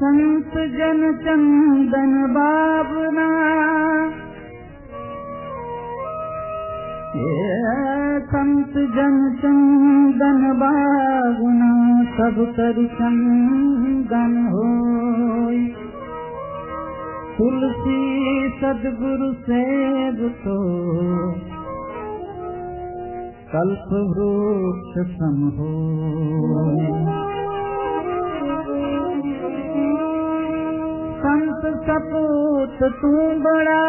संत जन चंदन बाबना, संत जन चंदन बाबना, सब कर चंदन होय। तुलसी सद्गुरु सेव तो कल्प वृक्ष सम होय। संत सपूत तू बड़ा,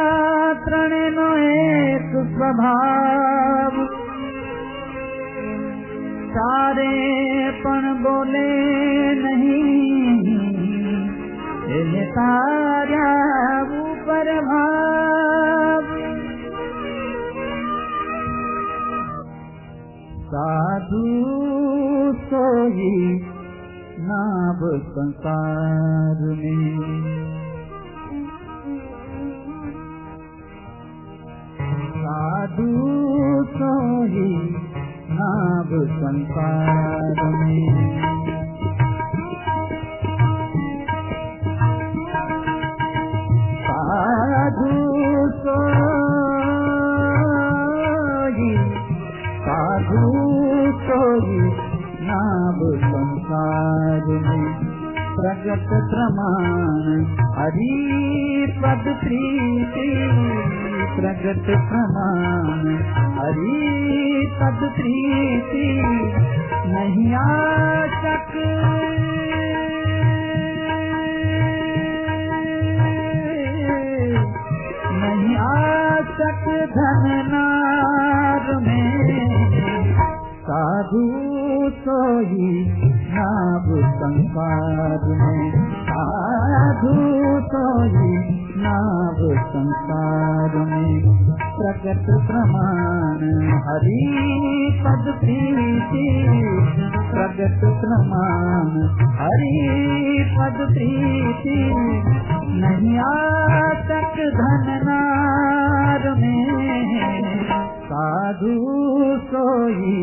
त्रणे नो एक स्वभाव। सारे पण बोले नहीं, इन्हें तारा ऊपर भाव। साधु सोई नाभ संसार में, साधु सोई नाभ संसार में। साधु सोई नाभ संसार में। प्रगट प्रमाण हरि पद प्रीति, प्रगट प्रमाण हरि पद प्रीति। नहीं आशक नहीं आशक धन नार में। साधु सोई नाभ संसार में, साधु सोई नाभ संसार में। प्रगट प्रमाण हरि पद प्रीति, प्रगट प्रमाण हरि पद प्रीति। नहीं आसक धन नार में। साधु सोई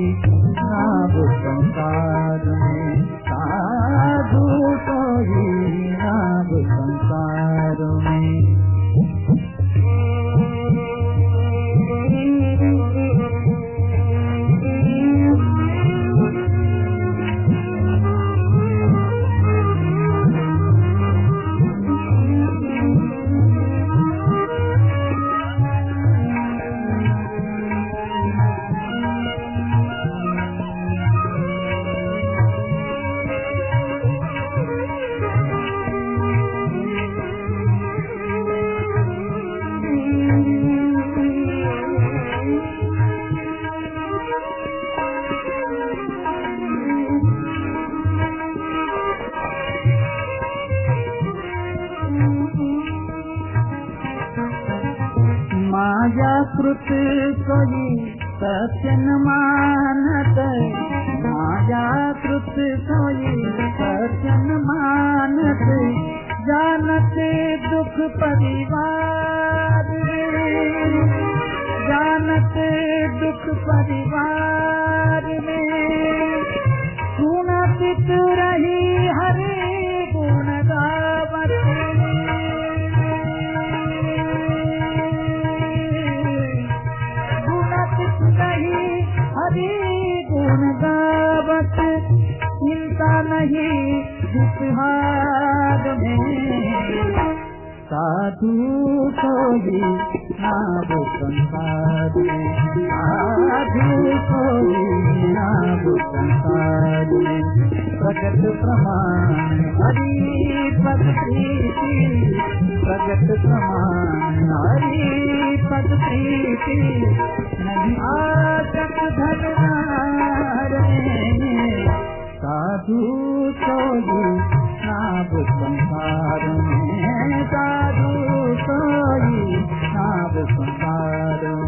नाभ संसार में, साधु सोई नाभ संसार में। मायाकृत सोई सत्य न मानत, मायाकृत सोई सत्य न मानत। जानत दुख परिवार, जानत दुख परिवार में। सुनत रही हरि गुण गावत, हरि गुण गावत। चिंता नहीं दुखहार में। साधु सोई नाभ संसार में, साधु सोई नाभ संसार में। प्रगट प्रमाण हरि पद प्रीति, प्रगट प्रमाण हरि पद प्रीति। नहीं आसक धन नार में। साधु सोई नाभ संसार में, साधु सोई नाभ संसार में।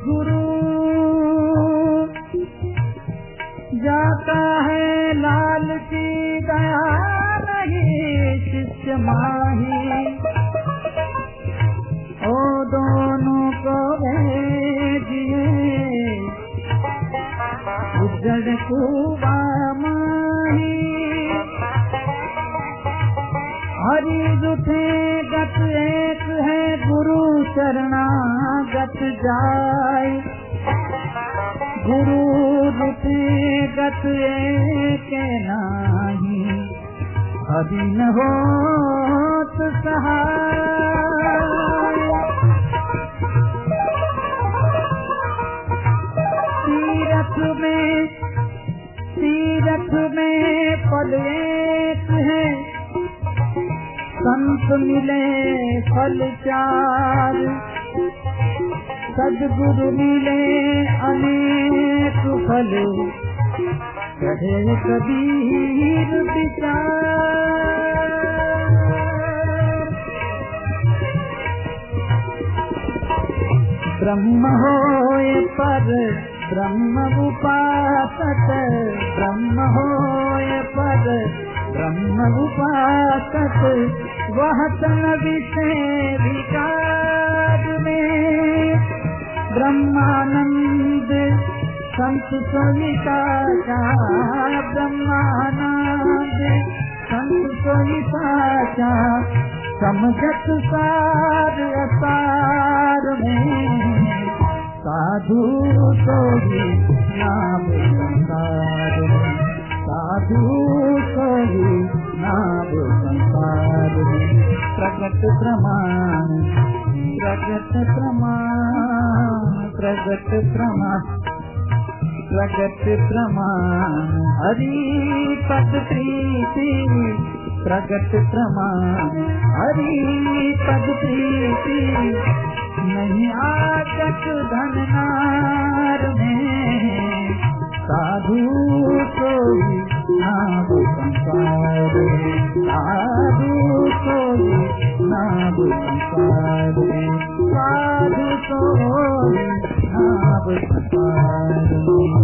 गुरु जाता है लाल की दया नहीं शिष्य माही, ओ दोनों को भेजिए उज्जड़ कुआ माही। हरि जुठे गत एक है गुरु शरणागत जाय, गुरु जुठे गत एक नाही, हरि न होत सहाय। तीरथ में पद एक है, संत मिले फल चार, सद्गुरु मिले अनेक फल, कहे कबीर विचार। ब्रह्म होए पर ब्रह्म उपासक, ब्रह्म होए पर ब्रह्म उपासक, वह तन विषय विकार में ब्रह्मानंद संत सोईता, ब्रह्मानंद संत सोईता, समझत सार असार में, साधु सोई नाम संसार में, साधु सोई नाम संसार में। प्रगट प्रमाण, प्रगट प्रमाण, प्रगट प्रमाण, प्रगट प्रमाण, हरि पद प्रीति, प्रगट प्रमाण, हरि पद प्रीति, नहीं आजक धन नार में, साधु सोई नाम संसार में, साधु सोई नाम संसार में, साधु सोई नाम संसार में।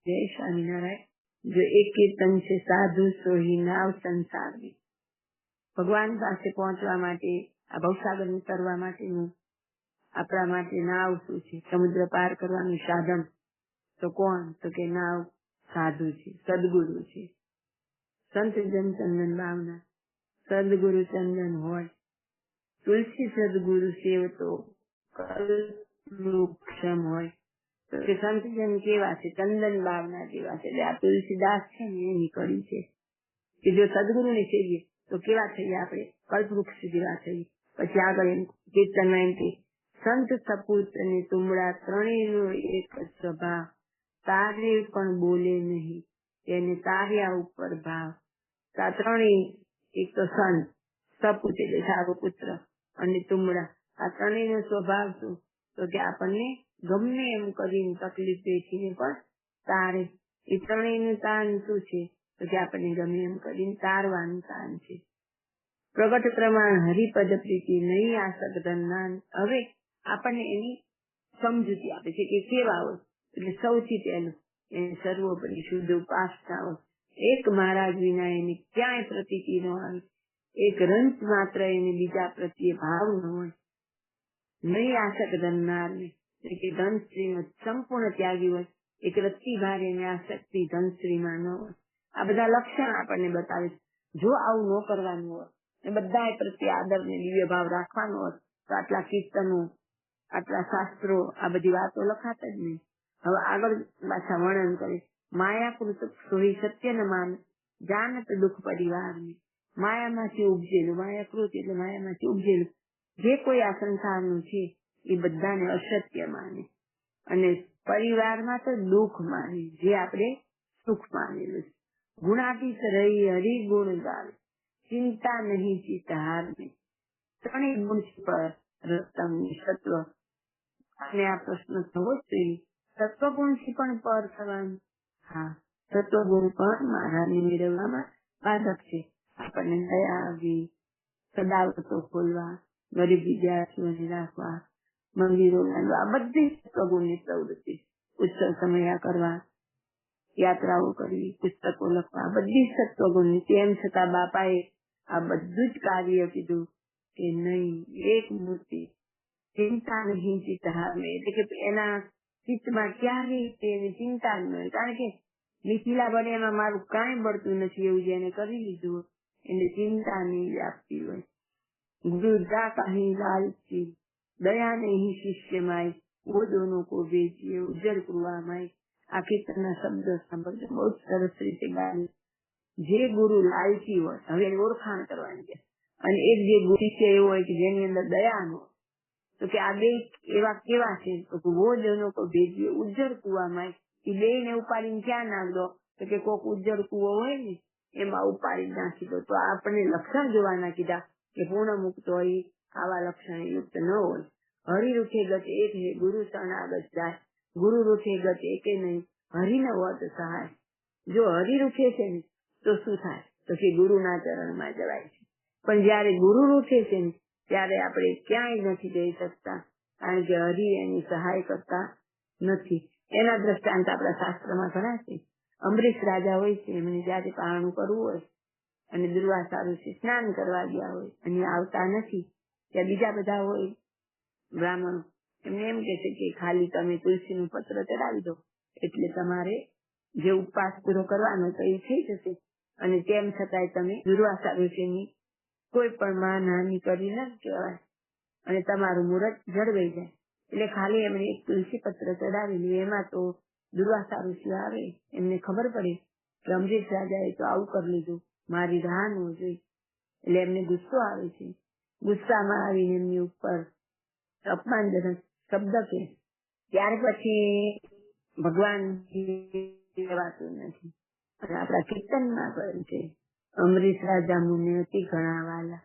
जय स्वामीनारायण। जो एक कीर्तन છે સાધુ સોહી નાવ સંસાર में, ભગવાન પાસે પહોંચવા માટે, આ ભવસાગરને તરવા માટેનું આપણા માટે નાવ શું છે? સમુદ્ર પાર કરવાનું સાધન તો કોણ? તો કે નાવ સાધુ છે, સદગુરુ છે, સંત જન ચંદન ભાવના, સદગુરુ ચંદન હોય, તુલસી સદગુરુ સેવતો કલ્પવૃક્ષમ હોય, તો કે સંતજન કેવા છે? ચંદન ભાવના જેવા છે. એટલે આ તુલસીદાસ છે ને એની કડી છે કે જો સદગુરુને સેવીએ તો કેવા થઈએ આપણે? કલ્પવૃક્ષ જેવા થઈએ. પછી આગળ એમ કીર્તનમાં એમ કે સંત સપૂત અને તુમડા ત્રણેયનો એક સ્વભાવ, તારે પણ બોલે નહીં એને તાર્યા ઉપર ભાવ. આ ત્રણેય, એક તો સંત, સપૂત એટલે સારો પુત્ર, અને તુમડા, આ ત્રણેયનો સ્વભાવ શું? તો કે આપણને ગમે એમ કરીને તકલીફ વેઠીને પણ તારે. એ ત્રણેયનું તાન શું છે? તો કે આપણને ગમે એમ કરીને તારવાનું તાન છે. પ્રગટ પ્રમાણ હરિપદ પ્રીતિ નહીં આસક ધનનાન. હવે આપણને એની સમજૂતી આપે છે કે કેવા હોય. એટલે સૌથી પહેલું એને સર્વોપરી શુદ્ધ ઉપાસના હોય. એક મહારાજ વિના એની ક્યાંય પ્રતીતિ ન આવે, એક રંચ માત્ર એને બીજા પ્રત્યે ભાવ ન હોય. નહીં આસક ધનનાર ને, કે ધનશ્રીનો સંપૂર્ણ ત્યાગી હોય, એક રત્તી ભાર એને આસક્તિ ધનશ્રીમાં ન હોય. આ બધા લક્ષણ આપણને બતાવે છે. જો આવું ન કરવાનું હોય ને બધા પ્રત્યે આદર ને દિવ્ય ભાવ રાખવાનો હોય તો આટલા કીર્તનો, આટલા શાસ્ત્રો, આ બધી વાતો લખાત જ નહીં. હવે આગળ પાછા વર્ણન કરે, માયાકૃત સોહી સત્ય ન માન જાનત દુઃખ પરિવાર ને. માયામાંથી ઉપજેલું, માયાકૃત એટલે માયામાંથી ઉપજેલું જે કોઈ આ સંસારનું છે એ બધાને અસત્ય માને અને પરિવારમાં તો દુઃખ માને, જે આપણે સુખ માનેલું છે. ગુણાતીત રહી હરિગુણ ગાવે, ચિંતા નહીં ચિત્ત હાર ને. ત્રણેય ગુણ પર રતમ સત્વ, અને આ પ્રશ્ન થવો જ જોઈએ, સત્વગુણ થી પણ પર થવાનું. હા, સત્વગુણ પણ મારાને મેળવવામાં બાધક છે. આપણને દયા આવી, સદાવતો ખોલવા, ગરીબ વિદ્યાર્થીઓને રાખવા, મંદિરો બાંધવા, આ બધી સત્વગુણની પ્રવૃત્તિ. ઉત્સવ સમયા કરવા, યાત્રાઓ કરવી, પુસ્તકો લખવા, બધી સત્વગુણની. તેમ છતાં બાપાએ આ બધું જ કાર્ય કીધું કે નહીં, એક મૂર્તિ ચિંતા નહીં ચિત્ત હાર ને. એટલે કે એના ચિત્તમાં ક્યારેય તેની ચિંતા જ નહીં, કારણ કે નીચીલા બને એમાં મારું કાંઈ બળતું નથી એવું જેને કરી લીધું એને ચિંતા નહીં વ્યાપતી હોય. ગુરુદા કહી લાલચી દયા નહીં શિષ્ય માય, વો દોનો કો બેચીએ ઉજ્જળ કુવા માય. આ કીર્તનના શબ્દો સાંભળજો, બહુ સરસ રીતે ગાય. જે ગુરુ લાલચી હોય, હવે એની ઓળખાણ કરવાની છે, અને એક જે ગુરુ શિષ્ય એવો હોય કે જેની અંદર દયા ન હોય, તો કે આ બે એવા કેવા છે? તો વો દોનો કો ભેજીએ ઉજ્જળ કુવા માય. એ બે ને ઉપાડીને ક્યાં નાખ દો? તો કે કોક ઉજ્જળ કુવો હોય ને એમાં ઉપાડી નાખી દો. તો આપણને લક્ષણ જોવાના કીધા કે પૂર્ણ મુક્ત હોય આવા લક્ષણ યુક્ત ન હોય. હરિ રૂઠે ગત એક હે ગુરુ શરણાગત જાય, ગુરુ રૂઠે ગત એકે નહીં હરિ ન વત સહાય. જો હરિ રૂઠે છે ને તો શું થાય? તો કે ગુરુના ચરણમાં જવાય છે. પણ જયારે ગુરુ રૂઠે છે ને ત્યારે આપણે ક્યાંય નથી જઈ શકતા, કારણ કે હરિ એની સહાય કરતા નથી. એના દ્રષ્ટાંત આપણા શાસ્ત્રમાં ઘણા છે. અંબરીશ રાજા હોય છે, એમને જયારે પારણું કરવું હોય અને દુર્વાસા ઋષિ સ્નાન કરવા ગયા હોય અને આવતા નથી, ત્યાં બીજા બધા હોય બ્રાહ્મણો, એમને એમ કે છે કે ખાલી તમે તુલસીનું પત્ર ચડાવી દો એટલે તમારે જે ઉપવાસ પૂરો કરવાનો તો એ થઈ જશે, અને તેમ છતાંય તમે દુર્વાસા ઋષિની કોઈ પણ માનહાનિ કરી ન કહેવાય અને તમારું મુહૂર્ત જળવાઈ જાય. એટલે ખાલી એમણે એક તુલસી પત્ર ચડાવેલું. એમાં તો દુર્વાસા ઋષિ આવે, એમને ખબર પડે કે અમરીશ રાજાએ તો આવું કરી લીધું, મારી રાહ ન જોઈ. એટલે એમને ગુસ્સો આવે છે. ગુસ્સામાં આવીને એમની ઉપર અપમાનજનક શબ્દ કે ત્યાર પછી ભગવાન લેવાતું નથી. અને આપણા કીર્તનમાં કહ્યું છે, અમરીશ રાજા મુને અતિ ઘણા વાલા.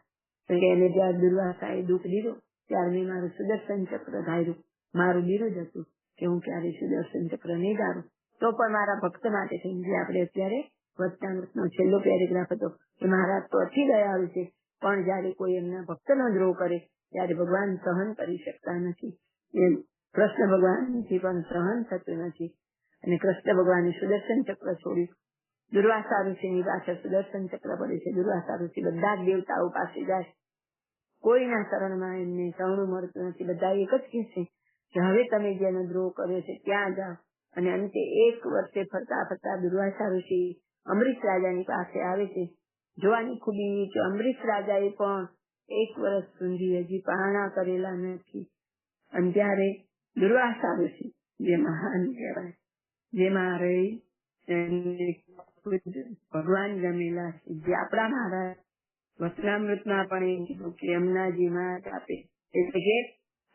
એને જયારે દુર્વાસાએ દુઃખ દીધું ત્યારે મેં મારું સુદર્શન ચક્ર ધાર્યું. મારું બિરુદ હતું કે હું ક્યારેય સુદર્શન ચક્ર નહીં ધારું, તો પણ મારા ભક્ત માટે થઈને. જે આપણે અત્યારે વચનામૃતનો છેલ્લો પેરેગ્રાફ હતો કે મહારાજ તો અતિ દયાળુ છે, પણ જયારે કોઈ એમના ભક્તનો દ્રોહ કરે ત્યારે ભગવાન સહન કરી શકતા નથી. એમ કૃષ્ણ ભગવાનથી પણ સહન થતું નથી, અને કૃષ્ણ ભગવાને સુદર્શન ચક્ર છોડ્યું. દુર્વાસા ઋષિની પાછળ સુદર્શન ચક્ર પડે છે. દુર્વાસા ઋષિ બધા જ દેવતાઓ પાસે જાય, કોઈના શરણમાં એમને સહણું મળતું નથી. બધા એક જ કહે છે કે હવે તમે જેનો દ્રોહ કર્યો છે ત્યાં જાઓ. અને અંતે એક વર્ષે ફરતા ફરતા દુર્વાસા ઋષિ અમરીશ રાજાની પાસે આવે છે. જોવાની ખૂબી કે અમરીશ રાજાએ પણ એક વર્ષ સુધી હજી પારણા કરેલા નથી. અને ત્યારે દુર્વાસા ઋષિ જે મહાન કહેવાય, જેમાં રહી ભગવાન જમેલા છે, જે આપણા મહારાજ વચનામૃતમાં પણ એમ કીધું કે એમનાજી મહારાજ આપે, એટલે કે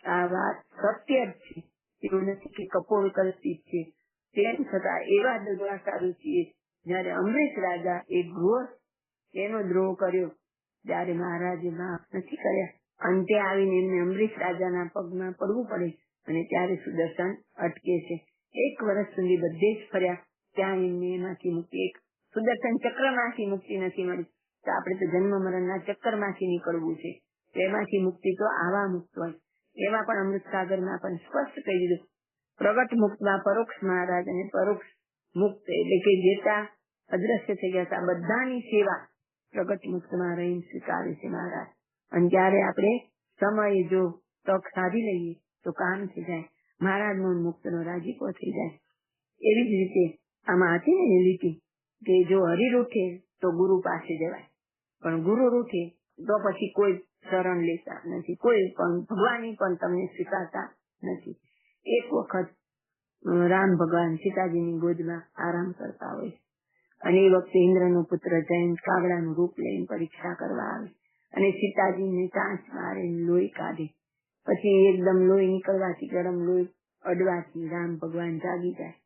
આ વાત સત્ય જ છે, એવું નથી કે કપોળ કલ્પિત છે. તેમ છતાં એવા દુર્વાસા ઋષિએ જયારે અમરીશ રાજા એ ઘોર એનો દ્રોહ કર્યો ત્યારે મહારાજે માફ નથી કર્યા. અંતે આવીને એમને અમરીશ રાજાના પગમાં પડવું પડે, અને ત્યારે સુદર્શન અટકે છે. એક વર્ષ સુધી બધે જ ફર્યા, ત્યાં એમને એમાંથી મુક્તિ, એક સુદર્શન ચક્રમાંથી મુક્તિ નથી મળી. તો આપણે તો જન્મ મરણના ચક્કરમાંથી નીકળવું છે, તેમાંથી મુક્તિ તો આવા મુક્ત હોય. એમાં પણ અમૃત સાગરમાં પણ સ્પષ્ટ કહી દીધું, પ્રગટ મુક્તમાં પરોક્ષ મહારાજ અને પરોક્ષ મુક્ત, એટલે કે જેતા અદ્રશ્ય થઈ ગયા હતા બધાની સેવા પ્રગટ મુક્તમાં રહીને સ્વીકારે છે મહારાજ. અને જયારે આપણે સમય જો તક સાધી લઈએ તો કામ થઈ જાય, મહારાજ નો મુક્ત નો રાજીપો થઈ જાય. એવી જ રીતે આમાં હતી ને લીટી કે જો હરિ રૂઠે તો ગુરુ પાસે જવાય, પણ ગુરુ રૂઠે તો પછી કોઈ શરણ લેતા નથી, કોઈ પણ ભગવાન પણ તમને સ્વીકારતા નથી. એક વખત રામ ભગવાન સીતાજીની ગોદમાં આરામ કરતા હોય છે અને એ વખતે ઇન્દ્રનો પુત્ર જયંત કાગડાનું રૂપ લઈને પરીક્ષા કરવા આવે અને સીતાજીને ચાંચ મારે, લોહી કાઢે. પછી એકદમ લોહી નીકળવાથી, ગરમ લોહી અડવાથી રામ ભગવાન જાગી જાય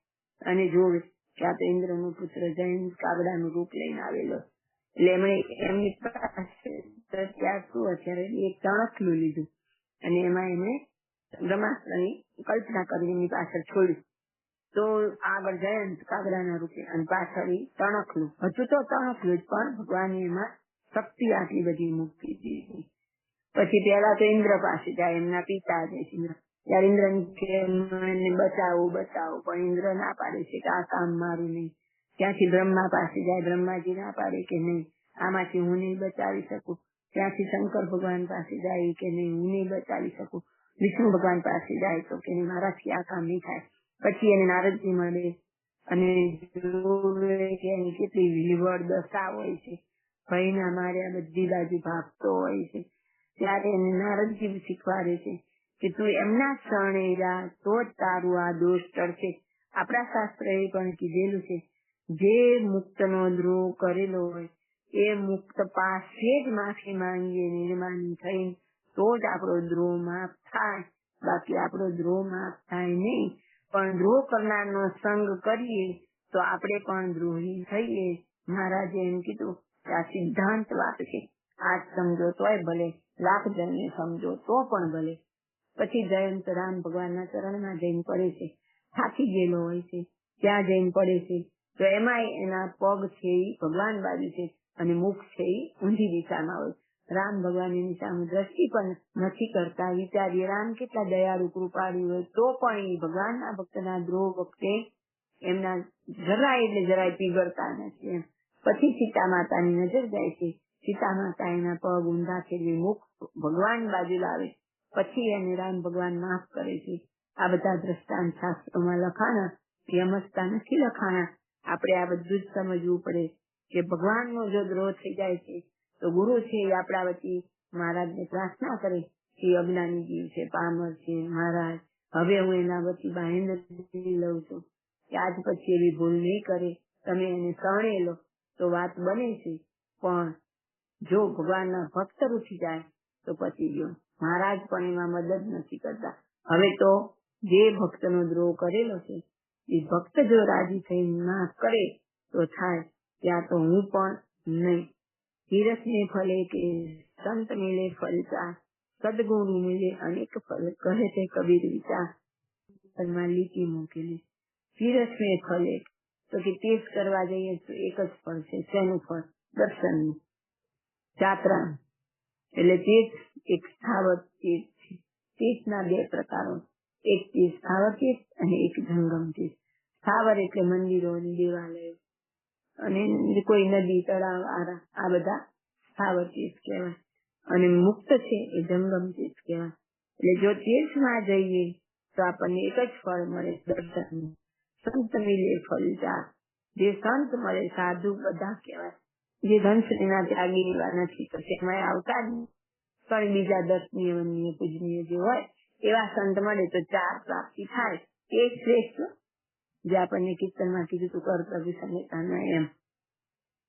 અને જોવે કે આ તો ઇન્દ્રનો પુત્ર જયંત કાગડાનું રૂપ લઈને આવેલો. એટલે એમણે એમની પાસે અત્યારે એક તણખલું લીધું અને એમાં એમણે બ્રહ્માસ્ત્રની કલ્પના કરી એની પાછળ છોડ્યું. તો આગળ જયંત કાગડાના રૂપે અને પાછળ તણખલું. હજુ તો તણખલું જ, પણ ભગવાને એમાં શક્તિ આટલી બધી મૂકી દીધી. પછી પેલા તો ઇન્દ્ર પાસે જાય, એમના પિતા છે ઇન્દ્ર. ત્યારે ઇન્દ્ર એને બચાવો બચાવો, પણ ઇન્દ્ર ના પાડે છે કે આ કામ મારું નહીં. ત્યાંથી બ્રહ્મા પાસે જાય, બ્રહ્માજી ના પાડે કે નહીં, આમાંથી હું નહીં બચાવી શકું. ત્યાંથી શંકર ભગવાન પાસે જાય કે નહીં, હું નહીં બચાવી શકું. વિષ્ણુ ભગવાન પાસે જાય તો કે નહીં, મારાથી આ કામ નહીં થાય. પછી એને નારદજી મળે અને જોવે કે એની કેટલી વિલવડ દશા હોય છે, ભયના માર્યા બધી બાજુ ભાગતો હોય છે. ત્યારે એને નારદજી શીખવાડે છે કે તું એમના શરણે જા તો જ તારું આ દોષ ટળશે. આપણા શાસ્ત્ર એ પણ કીધેલું છે, જે મુક્તનો દ્રોહ કરેલો હોય એ મુક્ત પાસે જ માફી માંગીએ નિર્માની થઈને તો જ આપણો દ્રોહ માફ થાય, બાકી આપણો દ્રોહ માફ થાય નહીં. પણ દ્રોહ કરનારનો સંગ કરીએ તો આપણે પણ દ્રોહી થઈએ. મહારાજે એમ કીધું કે આ સિદ્ધાંત વાત છે, આજ સમજો તોય ભલે, લાખ જણને સમજો તો પણ ભલે. પછી જયંત રામ ભગવાનના ચરણમાં જઈને પડે છે, થાકી ગયેલો હોય છે, ત્યાં જઈને પડે છે તો એમાંય એના પગ છે એ ભગવાન બાજુ છે અને મુખ છે એ ઊંધી દિશામાં હોય. રામ ભગવાન એની સામે દ્રષ્ટિ પણ નથી કરતા. વિચારીએ રામ કેટલા દયાળુ કૃપાળુ હોય તો પણ એ ભગવાનના ભક્તના દ્રોહ વખતે એમના જરાય એટલે જરાય પીગળતા નથી. એમ પછી સીતા માતાની નજર જાય છે, સીતા માતા એના પગ ઊંધા ફેરવી મુખ ભગવાન બાજુ લાવે, પછી એને રામ ભગવાન માફ કરે છે. આ બધા દ્રષ્ટાંત શાસ્ત્રોમાં લખાણા, યમસ્તા નથી લખાણા. આપણે આ બધું જ સમજવું પડે કે ભગવાનનો જો દ્રોહ થઈ જાય છે તો ગુરુ છે એ આપણા વચ્ચે મહારાજને પ્રાર્થના કરે કે અજ્ઞાની જીવ છે, પામર છે, મહારાજ હવે હું એના વચ્ચે બાહેંધરી લઉં છું કે આજ પછી એવી ભૂલ નહીં કરે, તમે એને શરણે લો તો વાત બને છે. પણ જો ભગવાનના ભક્ત રૂઠી જાય તો પછી જો મહારાજ પણ એમાં મદદ નથી કરતા. હવે તો જે ભક્તનો દ્રોહ કરેલો છે એ ભક્ત જો રાજી થઈને માફ કરે તો થાય, ત્યાં તો હું પણ નહીં. તીરથ ને ફલે કે સંત મિલે ફલતા, સદગુરુ મિલે અનેક ફલ, કહે છે કબીર વિચાર. લીટી મૂકેલી તીરથ ને ફલે તો કે તીર્થ કરવા જઈએ તો એક જ ફળ છે, શેનું ફળ? દર્શનનું, જાત્રાનું. એટલે તીર્થ એક સ્થાવર તીર્થ છે. તીર્થના બે પ્રકારો, એક તીર્થ સ્થાવર તીર્થ અને એક જંગમ તીર્થ. સ્થાવર એટલે મંદિરો અને દેવાલયો અને કોઈ નદી, તળાવ, આ બધા સ્થાવર તીર્થ કહેવાય. અને મુક્ત છે એ જંગમ તીર્થ કહેવાય. એટલે જો તીર્થમાં જઈએ તો આપણને એક જ ફળ મળે, દર્શનનું. સંત મિલે ફલ ચાર, જે સંત મળે સાધુ બધા કહેવાય, જે ધનશ્રીના ત્યાગી એવા નથી તો તેમાં આવતા જ નહીં. પણ બીજા દર્શનીય વંદનીય પૂજનીય જે હોય એવા સંત મળે તો ચાર પ્રાપ્તિ થાય. એ શ્રેષ્ઠ જે આપણને કીર્તનમાં કીધું તું કર્તવ્ય સંહિતામાં એમ.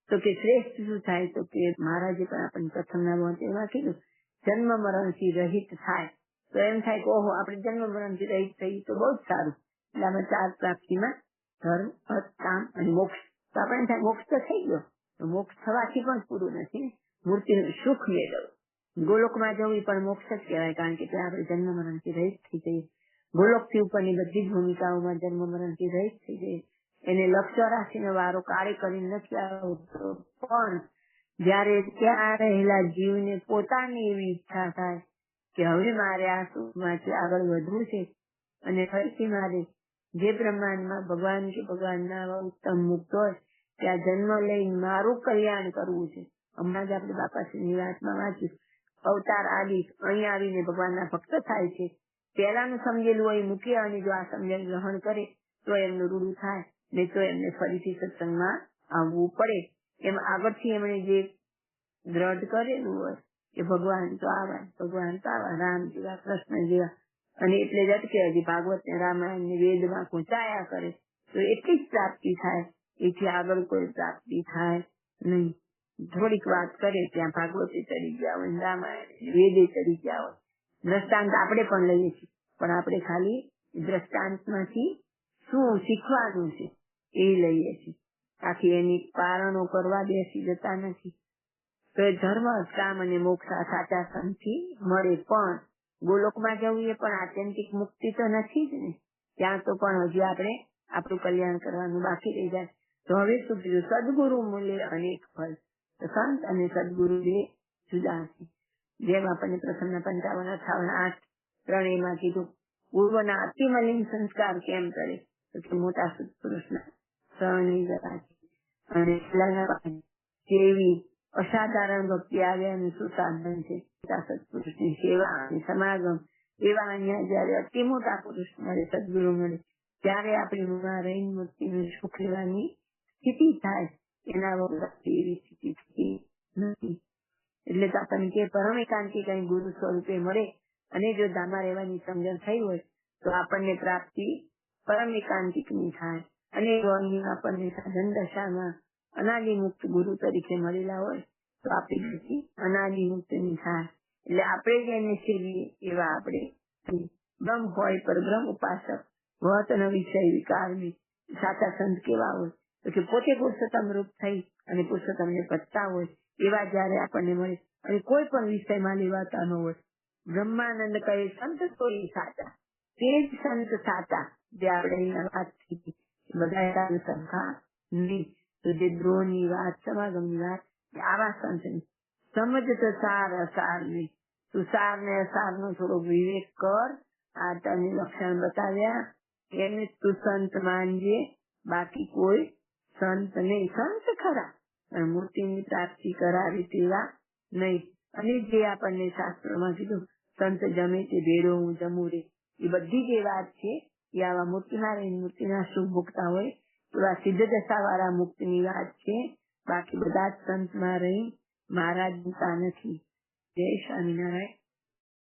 તો કે શ્રેષ્ઠ શું થાય તો કે મહારાજે પણ આપણને પ્રથમના વાંચનમાં કીધું જન્મ મરણથી રહિત થાય. તો એમ થાય કે ઓહો આપણે જન્મ મરણથી રહિત થઈ તો બહુ જ સારું. એટલે આમાં ચાર પ્રાપ્તિમાં ધર્મ, અર્થ, કામ અને મોક્ષ. તો આપણને થાય મોક્ષ તો થઈ ગયો, તો મોક્ષ થવાથી પણ પૂરું નથી, મૂર્તિનું સુખ મેળવવું. ગોલોકમાં જવું એ પણ મોક્ષ જ કહેવાય, કારણ કે ત્યાં આપણે જન્મ મરણથી રહિત થઈ જઈએ. ગોલોકથી ઉપરની બધી ભૂમિકાઓમાં જન્મ મરણથી રહિત થઈ જઈએ. એને લક્ષ્ય રાખીને વારો કાર્ય કરીને નથી આવતો, પણ જયારે ત્યાં રહેલા જીવને પોતાની એવી ઈચ્છા થાય કે હવે મારે આ સુખમાંથી આગળ વધવું છે અને ફરીથી મારે જે બ્રહ્માંડમાં ભગવાન કે ભગવાનના ઉત્તમ મુક્ત હોય ત્યાં જન્મ લઈને મારું કલ્યાણ કરવું છે. હમણાં જ આપણે બાપાશ્રીની વાતમાં વાંચ્યું, અવતાર આદિ અહીં આવીને ભગવાનના ભક્ત થાય છે. પહેલાનું સમજેલું અહીં મૂકે અને જો આ સમજણ ગ્રહણ કરે તો એમનું રૂડું થાય, નહીં તો એમને ફરીથી સત્સંગમાં આવવું પડે. એમ આગળથી એમણે જે દ્રઢ કરેલું હોય કે ભગવાન તો આવા રામ જેવા કૃષ્ણ જેવા, અને એટલે જ અટકે હજી ભાગવત ને રામાયણ ને વેદમાં પહોંચાયા કરે તો એટલી જ પ્રાપ્તિ થાય, એથી આગળ કોઈ પ્રાપ્તિ થાય નહીં. થોડીક વાત કરે ત્યાં ભાગવતે ચડી ગયા હોય, રામાયણ વેદે ચડી ગયા હોય. દ્રષ્ટાંત આપણે પણ લઈએ છીએ, પણ આપણે ખાલી દ્રષ્ટાંતમાંથી શું શીખવાનું છે એ લઈએ છીએ, આખી એની પારણો કરવા બેસી જતા નથી. તો એ ધર્મ કામ અને મોક્ષ સાચા સંતથી મળે. પણ ગોલોકમાં જવું એ પણ આત્યંતિક મુક્તિ તો નથી જ ને, ત્યાં તો પણ હજી આપણે આપણું કલ્યાણ કરવાનું બાકી રહી જાય. તો હવે શું કીધું? સદગુરુ મૂલ્ય અનેક ફળ. તો સંત અને સદગુરુ બે જુદા છે. જેમ આપણને પ્રથમના 55, 58, 8 ત્રણેયમાં કીધું પૂર્વના અતિમલિન સંસ્કાર કેમ કરે તો કે મોટા સત્પુરુષના સહની જરા અને કેવી અસાધારણ ભક્તિ આવે અને સુસાધન છે. સત્પુરુષની સેવા અને સમાગમ એવા અહીંયા જયારે અતિ મોટા પુરુષ મળે, સદગુરુ મળે, ત્યારે આપણી મુમાં રહીને મુક્તિનું સુખ લેવાની સ્થિતિ થાય. એના વગર એવી સ્થિતિ થતી નથી. એટલે તો આપણને કે પરમ એકાંતિક કઈ ગુરુ સ્વરૂપે મળે અને જો ધામા રહેવાની સમજણ થઈ હોય તો આપણને પ્રાપ્તિ પરમ એકાંતિક ની થાય. અને આપણને સાધન દશામાં અનાદિ મુક્ત ગુરુ તરીકે મળેલા હોય તો આપણી સ્થિતિ અનાદિ મુક્ત ની થાય. એટલે આપણે જેને સેવીએ એવા આપણે બ્રહ્મ હોય પર બ્રહ્મ ઉપાસક વહત ન વિષય વિકારની સાચા સંત કેવા હોય તો કે પોતે પુરુષોત્તમ રૂપ થઈ અને પુરુષોત્તમને પચતા હોય એવા જયારે આપણને મળે અને કોઈ પણ વિષયમાં લેવાતા ન હોય. બ્રહ્માનંદ કહે સંત કોઈ સાચા, તે જ સંત સાચા જે આપણે અહીંયા વાત થઈ બધા સંખા નહીં. તો જે દ્રોહની વાત, સમાગમની વાત, આવા સંતની સમજ તો સાર અસાર નહીં. તું સાર ને અસાર નો થોડો વિવેક કર. આ તને લક્ષણ બતાવ્યા એને તું સંત માનજે, બાકી કોઈ સંત નહીં. સંત ખરા પણ મૂર્તિની પ્રાપ્તિ કરાવી તેવા નહીં. અને જે આપણને શાસ્ત્રોમાં કીધું સંત જમે તે ભેડો હું જમું રે, એ બધી જે વાત છે એ આવા મૂર્તિમાં રહીને મૂર્તિના સુખ ભોગતા હોય એવા સિદ્ધ દશા વાળા મુક્તની વાત છે. બાકી બધા જ સંતમાં રહી મહારાજ નથી. જય સ્વામિનારાયણ.